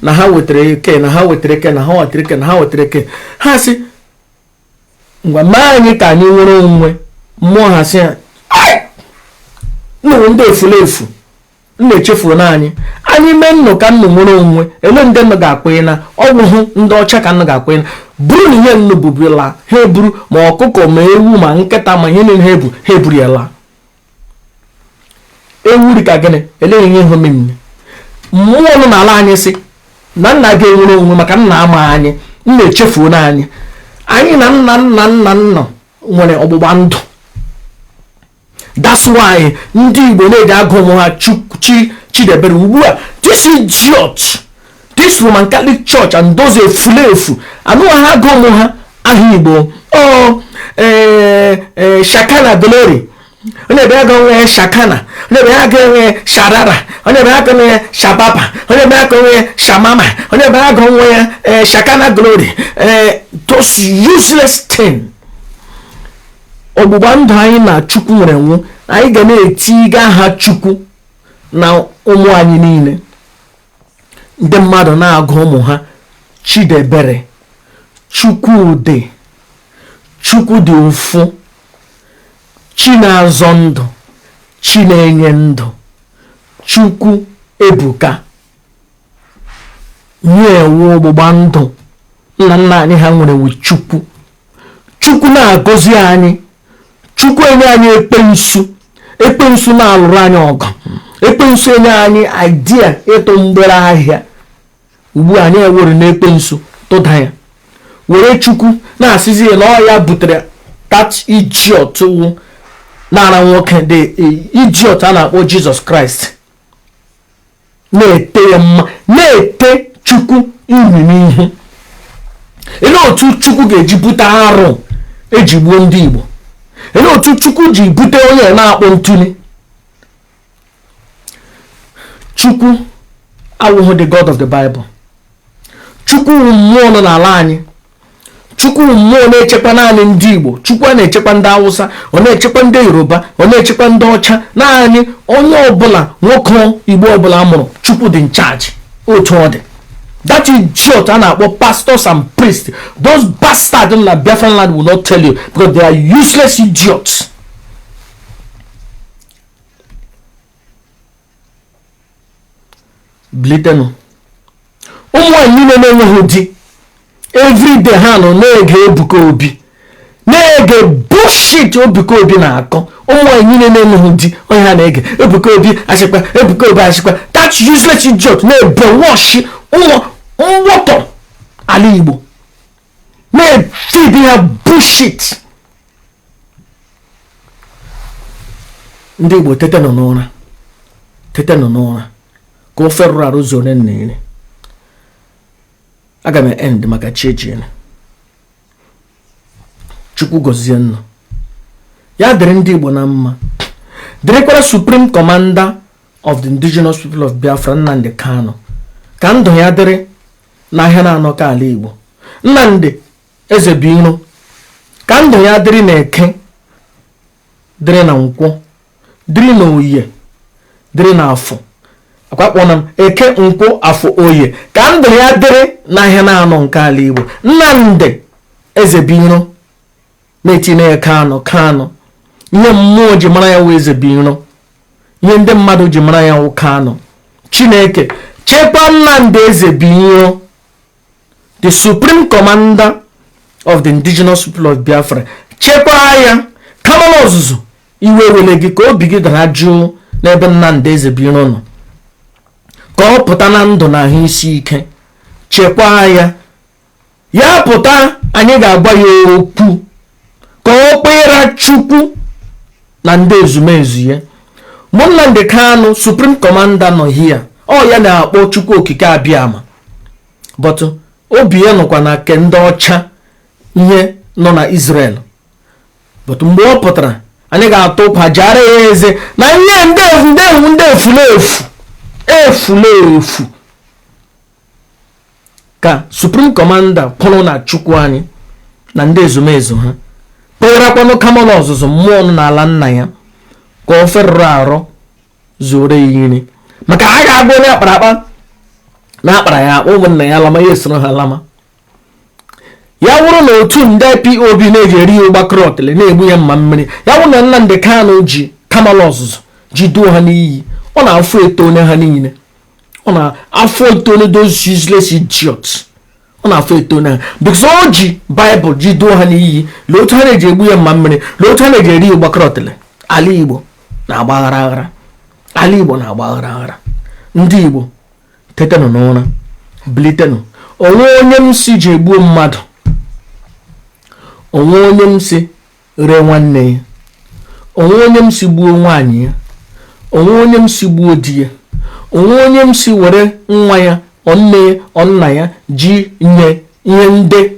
Na ha wetere ike, na ha wetere ike, na ha wetere ike, na ha wetere ike. Ha si ngwa ma anyị ka anyị nwere onwe. Mmụọ ha si ya nnụnụ ndị efulefu na-echefuru na anyị mee nnụ ka nnụ nwere onwe. Ele ndị nnụ ga-akpọ na ọgwụ hụ ndị ọcha ka nnụ ga-akpọ na buru na ihe nnụ bubila ha eburu ma ọkụkọ ma ewu ma nkịta ma ihe niile ha eburu ya la. Ewu dị ka gịnị eleghị ihe ihe mmemme. Mmụọ nọ n'ala anyị si na nna gị enwere onwe maka nna ama anyị na-echefuo na anyị na nna nwere ọgbụgba ndụ. That's why ndị Igbo na-eji agụ ụmụ ha Chidebere ugbu a. This idiot, this Roman Catholic Church and those efulefu anụ ha agụ ụmụ ha aha Igbo. Shakana Glory. Onye be aga nwe Shakana, onye be aga nwe Sharara, onye be aga nwe Shababa, onye be aga nwe Shamama, onye be aga nwe Shakana Glory. Those useless things. ọgbụgba ndụ anyị na Chukwu nwere nwu, anyị ga na-etiga aha Chukwu na ụmụ anyị niile. Ndị mmadụ na-agụ ụmụ ha Chidebere, Chukwudị, Chukwu dị ụfụ, Chi na-azọ ndụ, Chi na-enye ndụ, Chukwu ebuka. Nyewu ọgbụgba ndụ nna nna anyị ha nwere wu Chukwu. Chukwu na-agọzi anyị. Chukwu enye anyị ekwensu na-alụrụ anyị ọgụ. Ekwensu enye anyị idea ịtụ mgbere ahịa. Ugbu anyị ewere na ekwensu tụda ya, were Chukwu na-asịzi na ọ ya butere that idiot nara nwoke, the idiot a na-akpọ Jesus Christ, na-ete ya mma, na-ete Chukwu iri n'ihu. Ele otu Chukwu ga-eji bute arụ eji gbuo ndị Igbo. Ele otu Chukwu ji bute onye na-akpọ ntuli. Chukwu awụghị the God of the Bible. Chukwu mmụọ nọ n'ala anyị. Chukwu mmụọ na-echekwa naanị ndị Igbo. Chukwu a na-echekwa ndị Hausa, ọ na-echekwa ndị Yoruba, ọ na-echekwa ndị ọcha. Naanị onye ọbụla, nwoke Igbo ọbụla amụrụ, Chukwu dị in charge. Otu ọ dị. That idiot a na-akpọ pastors and priests, those bastards in the Biafran land will not tell you, because they are useless idiots. Blitenu. Ụmụ anyị na-enweghị di, everyday ha nọ na-ege Ebuka Obi, na-ege bullshit Ebuka Obi na-akọ. Ụmụ anyị na-enweghị di, onye ha na-ege Ebuka Obi ashịkwa, Ebuka Obi ashịkwa. That useless idiot na-ebe washi mwọtọ ala Igbo, na-efeed ha bullshit. Ndị Igbo tete nọ n'ụra, tete nọ n'ụra, ka ofe rụrụ arụ zone nne. Aga m end maka chejene. Chukwu gọzie nnụ, ya dịrị ndị Igbo na mma, dịrịkwara Supreme Commander of the Indigenous People of Biafra Nnamdi Kanu, ka ndụ ya dịrị n'ahịa na-anọ ka ala Igbo. Nnamdi Ezebiro, ka ndụ ya dịrị na Eke, dịrị na Nkwọ, dịrị na Oye, dịrị na Afọ. Akwakpọna m Eke, Nkwọ, Afọ, Oye, ka ndụ ya dịrị n'ahịa na-anọ nke ala Igbo. Nnamdi Ezebiro na-etinye Kanu. Ihe mmụọ ji mara ya wụ Ezebiro, ihe ndị mmadụ ji mara ya wụ Kanu. Chineke chekwa Nnamdi Ezebiro, the Supreme Commander of the Indigenous People of Biafra. Chekwa ya, kama n'ọzụzụ iwe wele gị ka obi gị dara jụụ n'ebe Nnamdi Ezebiro nọ, ka ọ pụta na ndụ na ahụ isi ike. Chekwa ya pụta, anyị ga-agba ya okwu ka ọ kpere Chukwu na ndị ezumezu ya. Nnamdi Kanu, Supreme Commander, nọ here. Ọ ya na-akpọ Chukwu okike abịama, but obi ya nọkwa na ke ndị ọcha ihe nọ na Israel. But mgbe ọ pụtara, anyị ga-atụ ụkwa jara ya eze na ihe ndị efulefu ka Supreme Commander kwụrụ na Chukwu anyị na ndị ezumezu ha, kperakwanụ kama n'ọzụzụ mmụọ nọ n'ala nna ya, ka ọ ferụrụ arụ zuore ya iri. Maka ha ga-agba onye akpara akpa na akpara ya akpa, ụmụnna ya lama, ya esoro ha lama. Ya wụrụ na otu ndị IPOB na-eji eri ya ụgbakọrọ ọtịlị na-egbu ya mma mmiri, ya wụrụ na Nnamdi Kanu ji kamala ọzụzụ ji duo ha n'iyi, ọ na-afụ eto onye ha niile. Ọ na-afụ eto onye those useless idiots. Ọ na-afụ eto onye ha because o ji Bible ji duo ha n'iyi. Lee otu ha na-eji egbu ya mma mmiri, lee otu ha na-eji eri ya ụgbakọrọ ọtịlị. Ala Igbo na-agba aghara. Ala Igbo na-agba aghara. Ndị Igbo tetenụ n'ụra, bilitenụ. Onwe onye m si ji egbuo mmadụ, onwe onye m si ree nwanne ya, onwe onye m si gbuo nwaanyị ya, onwe onye m si gbuo di ya, onwe onye m si were nwa ya, nne ya, nna ya ji nye ihe ndị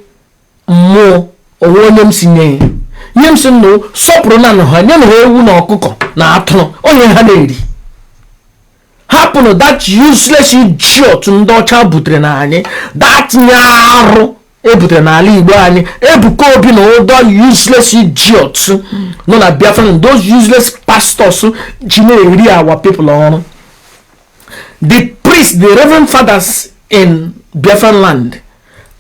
mmụọ, onwe onye m si nye ya. Ihe m si nụ sọpụrụ na ha, nye na ha ewu na ọkụkọ na atụrụ, onye ha na-eri. Hapụnụ that useless idiot ndị ọcha butere na anyị, that nye arụ ebutere n'ala Igbo anyị. Ebuka Obi na ụdọ useless idiots nọ na Biafra, those useless pastors ji na-eri our people ọrụ. The priests, the reverend fathers in Biafran land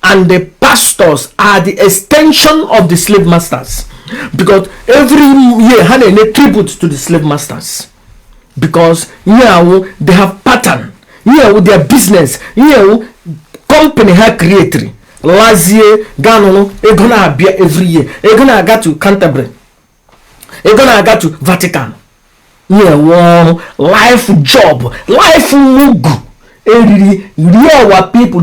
and the pastors are the extension of the slave masters, because every year they tribute to the slave masters, because they have pattern, their business, company have creatory. Last year, Ghana, they're gonna be every year. They're gonna go to Canterbury. They're gonna go to Vatican. Life job, life mugu. Riwa people,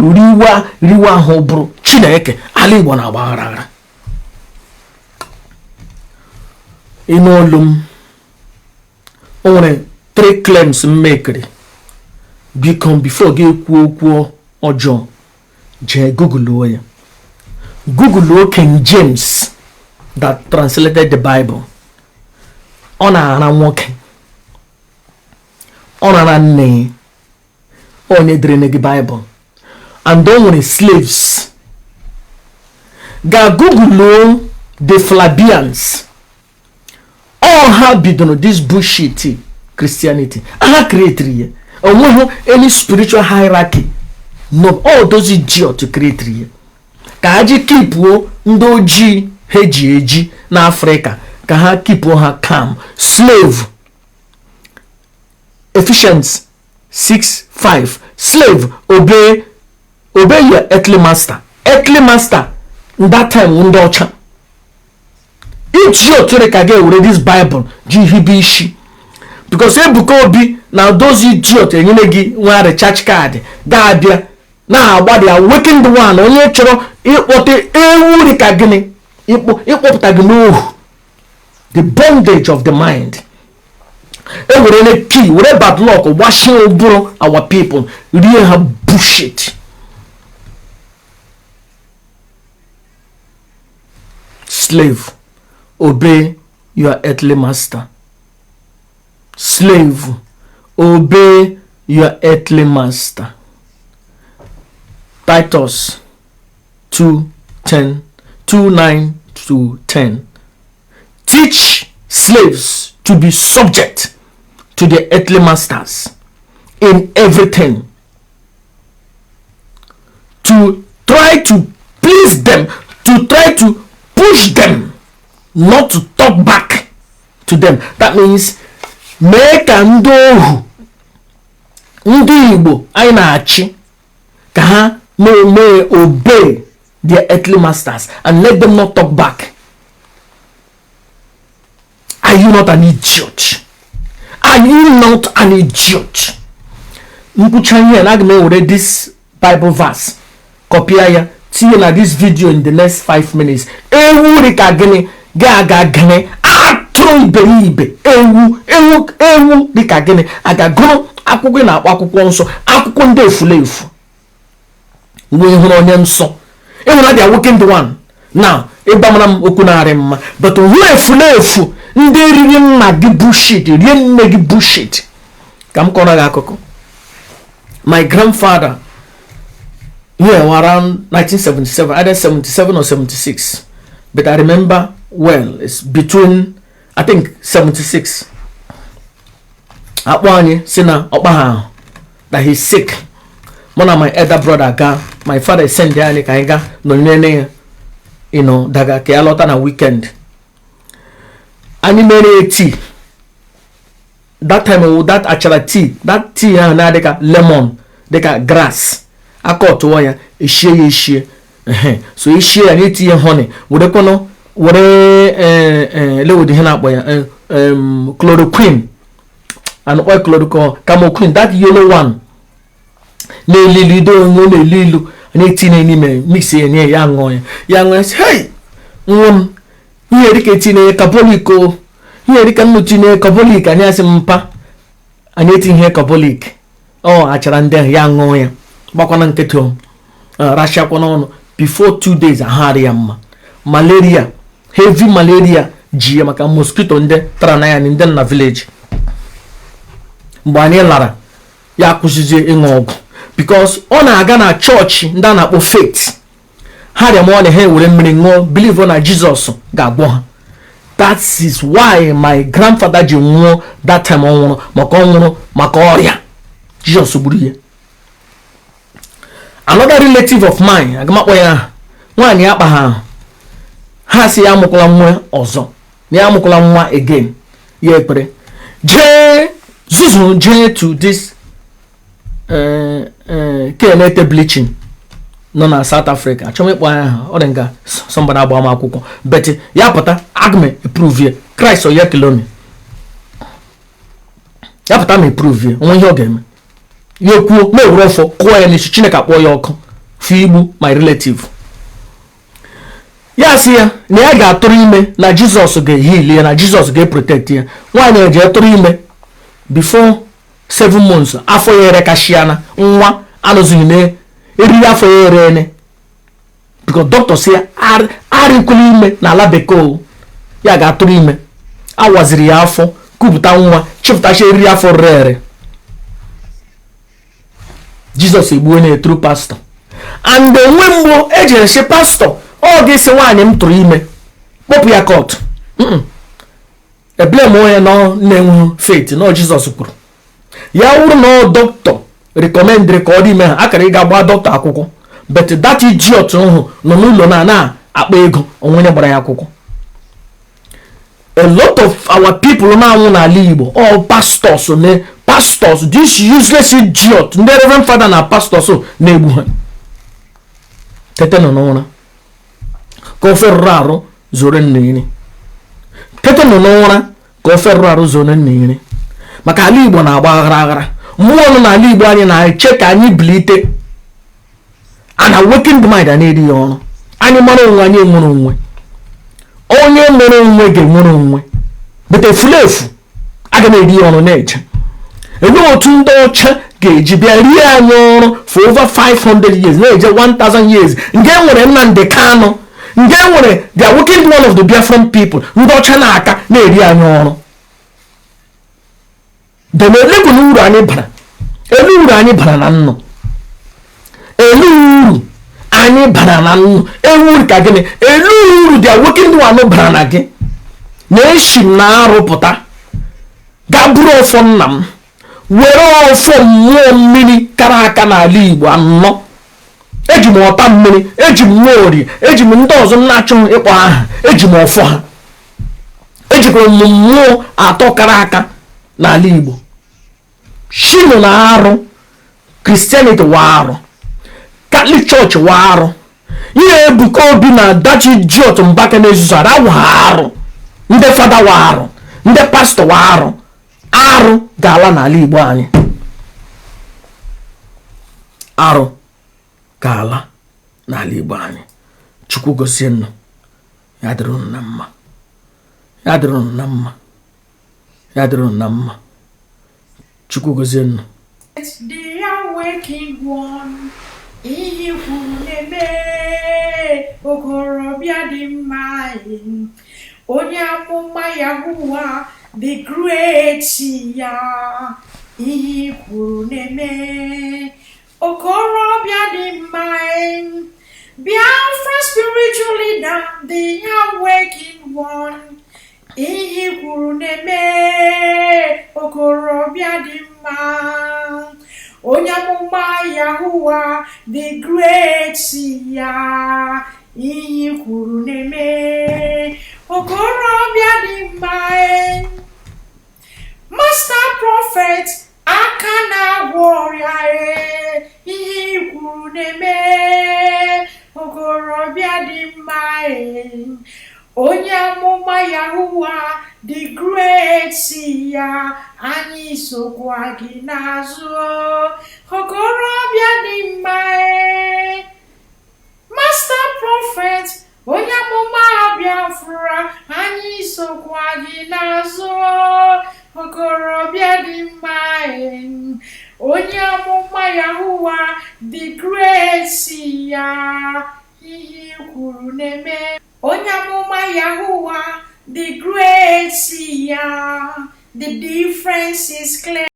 riwa hobro. Chineke, ali wana barara. Inolum. Only 3 claims make become before get kuo ojo. Je Google King James that translated the Bible. Ona working. Ona ne. Onye drene the Bible. And don't worry, slaves. Ga Google the Flabians. All have been done this bullshit Christianity. I create any spiritual hierarchy. No, all those idiots to create here. Ka aji keep ndo ji heji na Africa. Ka ha keep ha calm. Slave. Ephesians 6:5. Slave, obey your earthly master. Earthly master. In that time, undocha. Each year to read this Bible. Jihibishi. Because Ebuka Obi now those idiots enyenegi wear a church card. Gabia. Now, what they are waking the one on your channel, it what the bondage of the mind. Every key, whatever bad luck, washing over our people, we really have bullshit. Slave, obey your earthly master. Slave, obey your earthly master. Titus 2:9-10. Teach slaves to be subject to their earthly masters in everything. To try to please them, to try to push them, not to talk back to them. That means make and do Igbo anyị na-achị ka ha may obey their earthly masters and let them not talk back. Are you not an idiot? Are you not an idiot? Read this Bible verse. Copy ya. See you na this video in the next 5 minutes. Ewu rika gini ga gini atro ibe ewu rika gini aga gụrụ akwụkwọ na akwụkwọ nsọ akwụkwọ ndị efulefu. We onye nsọ. Enwere dia working the one. Now, ịgbamara m okwu narị mma, but who efulefu ndị riri nna gị bullshit, rie nne gị bullshit. Ka m kọrọ gị akụkọ. My grandfather, around 1977, either 77 or 76, but I remember well, it's between, I think, 76. Akwanye sina okpaha that he's sick. One of my elder brother, my father sent there and kaiga no nene, daga ke alota na weekend. Animere tea. That time that actual tea, that tea na deka lemon, deka grass. Ako to waya ishie. So ishie and tea honey. Would kono le would hena boya chloroquine and oil chloroquine, camoclin, that yellow one. Le lilu and 18 mix in here young oil. Young ones, hey, here ricketing catholico, here ricanutine catholic and yes mpa and eating here catholic. Oh, Acharande young oil. Bakonan ketum, Rasha konon before 2 days. I had malaria, heavy malaria, Giamaka mosquito in the Tranayan in the village. Bani Lara, Yakuzi in Og. Because on a Ghana church, Dana of faith. ha rịa money ha were mmiri ṅụọ believe na Jesus ga-agwọ ha. That is why my grandfather ji nwụọ that time ọ nwụrụ maka ọrịa Jesus gburu ya. Another relative of mine agamakpọ ya nwaanyị akpa ha si ya amụkwala nwa ọzọ na ya amụkwala nwa again ya ekpere jee Zuzu jee to this kenete bleaching nọ na South Africa. Achọm ịkpọ anya ọ dị nga somebody agba m akwụkwọ but ya pụta agme prove Christ or ya kilomi ya pụta ma prove onwe ihe ọ ga-eme ya kwuo ma ewere ọfọ kụọ ya n'isi Chineke akpọ ya ọkụ fi igbu my relative. Ya sị ya na ya ga-atụrụ ime na Jesus ga-ehili ya na Jesus ga-protect ya. Nwaanyị eji tụrụ ime before 7 months afọ ya ere kashiana nwa anụzụghị na eriri afọ ya ere ene because doctor sị ya arịkwala ime na ala bekee ya ga-atụrụ ime awaziri ya afọ kupụta nwa chịpụtacha eriri afọ rere. Jesus egbuo na true pastor and onwe mgbo ejere shi pastor ọ ga-esi nwaanyị m tụrụ ime kpọpụ ya court eblem onye nọ na-enweghị faith na Jesus kwuru ya wụrụ na doctor recommended ka ọ dị ime ha akara ịga gba doctor akwụkwọ but that idiot ahụ nọ n'ụlọ na-akpa ego onwenye gbara ya akwụkwọ. A lot of our people na-anwụ n'ala Igbo all pastors this useless idiot ndị reverend father na pastors na-egbu ha tete nọ n'ụra ka ofe rụrụ arụ zoro nne tete nọ n'ụra ka ofe rụrụ arụ zoro nne maka ala Igbo na-agba aghara mmụọ nọ n'ala Igbo anyị na-eche ka anyị bilite and awaken the mind a na-eri ya ọrụ anyị mara onwe anyị enwere onwe onye nwere onwe ga-enwere onwe but efulefu aga na-eri ya ọrụ na-eche enwe otu ndị ọcha ga-eji bịa rie anyị ọrụ for over 500 years na-eje 1000 years nke nwere Nnamdi Kanu nke nwere they are working one of the Biafran people ndị ọcha na-aka na-eri anyị ọrụ then elego na uru anyị bara uru anyị bara na nnụ uru anyị bara na nnụ uru ka gịnị uru they are working one bara na gị na-eshi na arụpụta ga bụrụ ọfọ nna m were ọfọ mmụọ mmiri kara aka n'ala Igbo anọ eji m ọta mmiri eji m nwaori eji m ndị ọzọ na-achọ ịkpọ aha eji m ọfọ ha ejikwara m mmụọ atọ kara aka n'ala Igbo. Shino na arụ Christianity wa arụ Catholic Church wa arụ ihe Ebuka Obi na dachi idiot Mbaka na-ezuzu ara wa arụ ndị fada wa arụ ndị pastor wa arụ ga-ala n'ala Igbo anyị arụ ga-ala n'ala Igbo anyị. Chukwu gozie nnụ ya dịrị unu na mma ya dịrị unu na mma ya dịrị unu na mma. Chukwu gozie nnụ. The awakened one, ihe kwuru na-eme okorobịa dị mma onye amụma Yahuwa the great ya ihe kwuru na-eme okorobịa dị mma Biafra spiritual leader the awakened one ihe kwuru na-eme okorobịa dị mma onye amụma Yahuwa the great ya ihe kwuru na-eme okorobịa dị mma master prophet aka na-agwọ ọrịa ihe kwuru na-eme okorobịa dị mma onye amụma Yahuwa the great ya anyị sokwa gị n'azụ okorobịa dị mma master prophet onye amụma Biafra anyị sokwa gị n'azụ okorobịa dị mma onye amụma Yahuwa the great ya ihe kwuru na-eme onye amụma Yahuwa the great ya the difference is clear.